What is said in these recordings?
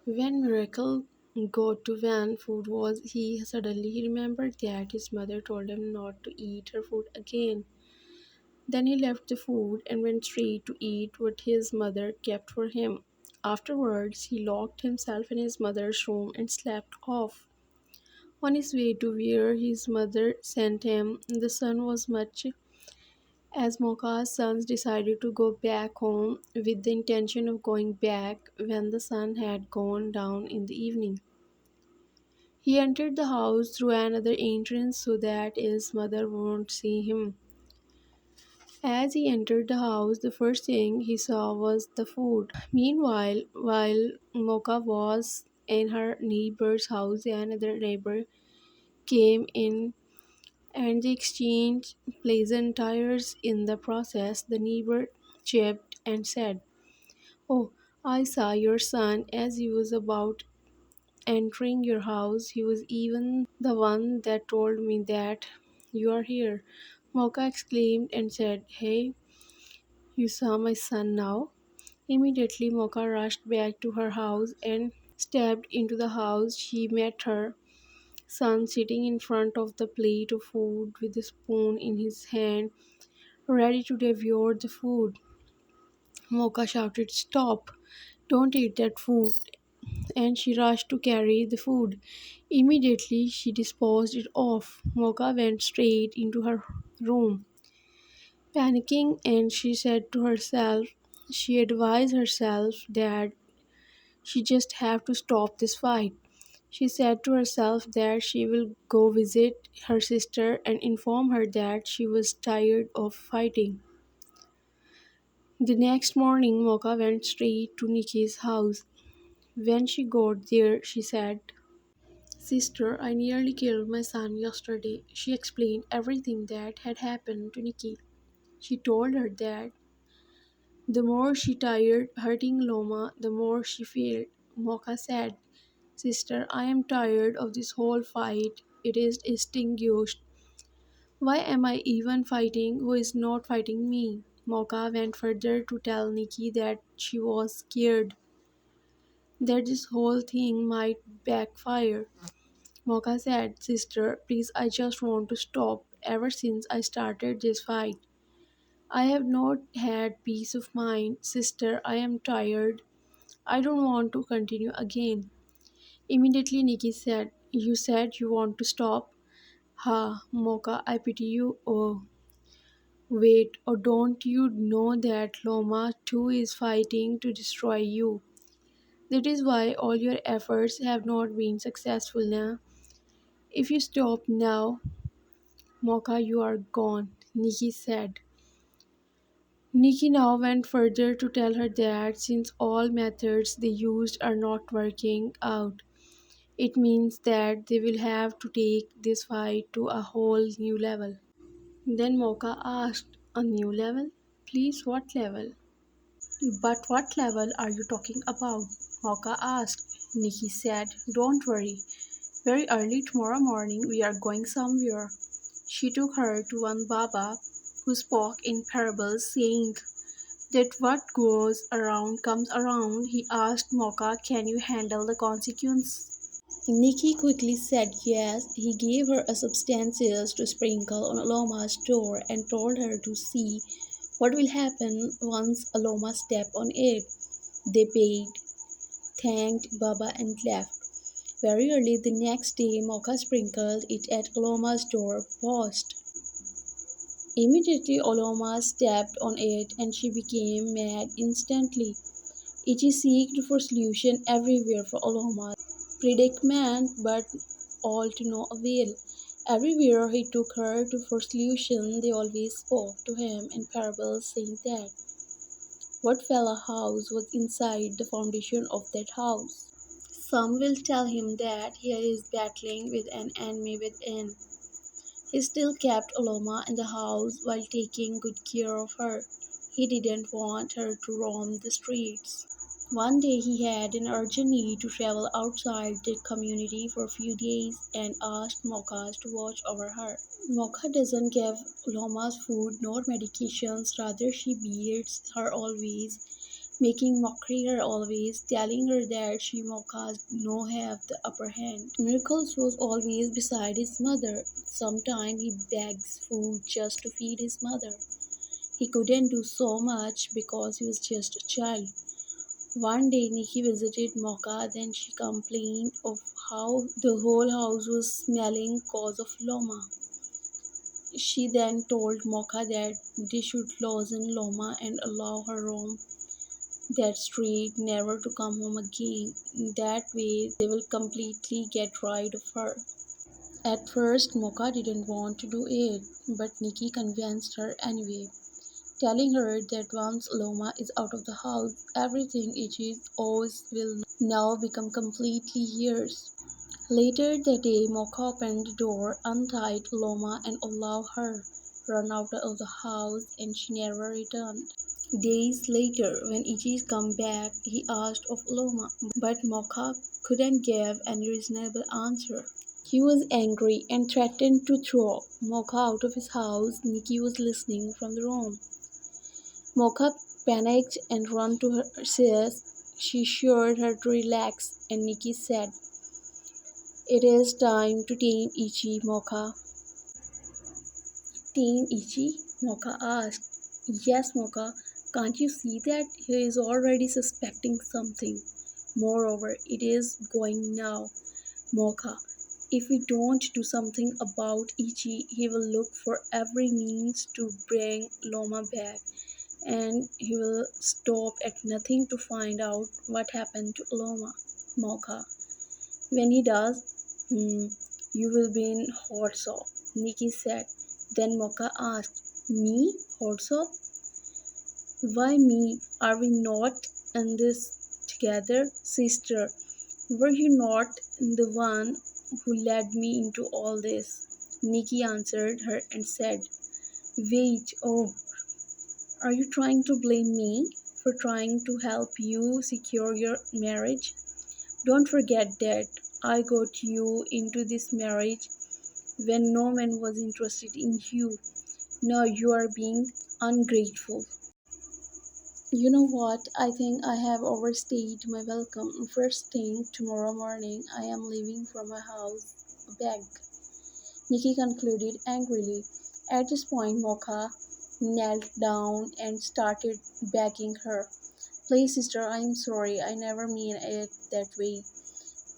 When Miracle got to when food was, he remembered that his mother told him not to eat her food again. Then he left the food and went straight to eat what his mother kept for him. Afterwards, he locked himself in his mother's room and slept off. On his way to where his mother sent him, the sun was much as Moka's sons decided to go back home with the intention of going back when the sun had gone down in the evening. He entered the house through another entrance so that his mother won't see him. As he entered the house, the first thing he saw was the food. Meanwhile, while Moka was in her neighbor's house, another neighbor came in and they exchanged pleasantries. In the process, the neighbor chipped and said, "Oh, I saw your son as he was about entering your house. He was even the one that told me that you are here." Moka exclaimed and said, "Hey, you saw my son now?" Immediately, Moka rushed back to her house and stepped into the house. She met her son sitting in front of the plate of food with a spoon in his hand, ready to devour the food. Mocha shouted, "Stop! Don't eat that food!" And she rushed to carry the food. Immediately, she disposed it off. Mocha went straight into her room, panicking, and she advised herself that she just have to stop this fight. She said to herself that she will go visit her sister and inform her that she was tired of fighting. The next morning, Mocha went straight to Nikki's house. When she got there, she said, "Sister, I nearly killed my son yesterday." She explained everything that had happened to Nikki. She told her that the more she tried hurting Loma, the more she failed. Mocha said, "Sister, I am tired of this whole fight. It is extinguished. Why am I even fighting who is not fighting me?" Mocha went further to tell Nikki that she was scared that this whole thing might backfire. Mocha said, "Sister, please, I just want to stop. Ever since I started this fight, I have not had peace of mind. Sister, I am tired. I don't want to continue again." Immediately, Nikki said, "You said you want to stop? Ha, Mocha, I pity you. Oh, wait, or don't you know that Loma too is fighting to destroy you? That is why all your efforts have not been successful now. If you stop now, Mocha, you are gone," Nikki said. Nikki now went further to tell her that since all methods they used are not working out, it means that they will have to take this fight to a whole new level. Then Mocha asked, "A new level? Please, what level?" "But what level are you talking about?" Mocha asked. Nikki said, "Don't worry. Very early tomorrow morning we are going somewhere." She took her to one Baba who spoke in parables, saying that what goes around comes around. He asked Mocha, "Can you handle the consequence?" Nikki quickly said yes. He gave her a substances to sprinkle on Aloma's door and told her to see what will happen once Aloma stepped on it. They paid, thanked Baba and left. Very early the next day, Mocha sprinkled it at Aloma's door post. Immediately Oloma stepped on it and she became mad instantly. Ichi seeked for solution everywhere for Oloma's predicament, but all to no avail. Everywhere he took her to for solution, they always spoke to him in parables, saying that what fell a house was inside the foundation of that house. Some will tell him that he is battling with an enemy within. He still kept Aloma in the house while taking good care of her. He didn't want her to roam the streets. One day he had an urgent need to travel outside the community for a few days and asked Mocha to watch over her. Mocha doesn't give Loma's food nor medications, rather she beats her always making mockery her always, telling her that she Mochas no have the upper hand. Miracles was always beside his mother. Sometimes he begs food just to feed his mother. He couldn't do so much because he was just a child. One day Nikki visited Mocha, then she complained of how the whole house was smelling cause of Loma. She then told Mocha that they should loosen Loma and allow her roam that street, never to come home again. That way they will completely get rid of her. At first Mocha didn't want to do it, but Nikki convinced her anyway, telling her that once Loma is out of the house, everything it is owes will now become completely yours. Later that day, Mocha opened the door, untied Loma, and allowed her run out of the house, and she never returned. Days later, when Ichi came back, he asked of Loma, but Mocha couldn't give any reasonable answer. He was angry and threatened to throw Mocha out of his house. Nikki was listening from the room. Mocha panicked and ran to her sis. She assured her to relax, and Nikki said, "It is time to tame Ichi, Mocha." "Tame Ichi?" Mocha asked. "Yes, Mocha. Can't you see that he is already suspecting something? Moreover, it is going now, Mocha. If we don't do something about Ichi, he will look for every means to bring Loma back, and he will stop at nothing to find out what happened to Loma, Mocha. When he does, hmm, you will be in hot soup," Nikki said. Then Mocha asked, "Me? Hot soup? Why me? Are we not in this together, sister? Were you not the one who led me into all this?" Nikki answered her and said, "Wait, oh, are you trying to blame me for trying to help you secure your marriage? Don't forget that I got you into this marriage when no one was interested in you. Now you are being ungrateful." "You know what? I think I have overstayed my welcome. First thing tomorrow morning, I am leaving from my house a bag," Nikki concluded angrily. At this point, Mocha knelt down and started begging her. "Please, sister, I am sorry. I never mean it that way.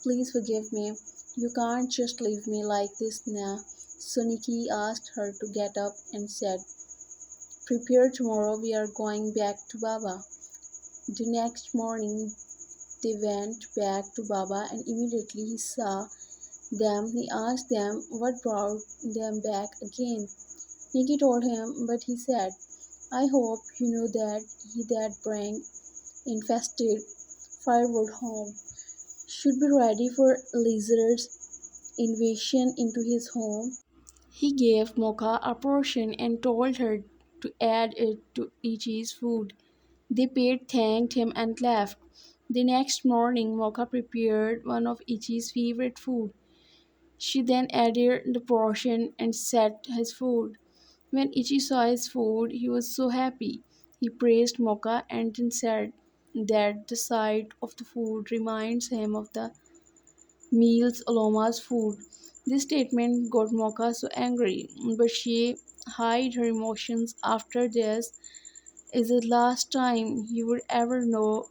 Please forgive me. You can't just leave me like this now." So Nikki asked her to get up and said, "Prepare, tomorrow we are going back to Baba." The next morning they went back to Baba, and immediately he saw them he asked them what brought them back again. Nikki told him, but he said, "I hope you know that he that bring infested firewood home should be ready for lizards' invasion into his home." He gave Mocha a portion and told her to add it to Ichi's food. They paid, thanked him, and left. The next morning, Mocha prepared one of Ichi's favorite food. She then added the portion and set his food. When Ichi saw his food, he was so happy. He praised Mocha and then said that the sight of the food reminds him of the meals Aloma's food. This statement got Mocha so angry, but she hid her emotions. After this is the last time he would ever know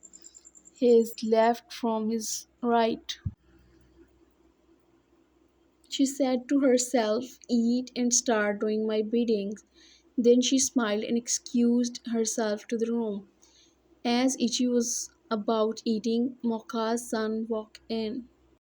his left from his right. She said to herself, "Eat and start doing my biddings." Then she smiled and excused herself to the room. As Ichi was about eating, Mocha's son walked in.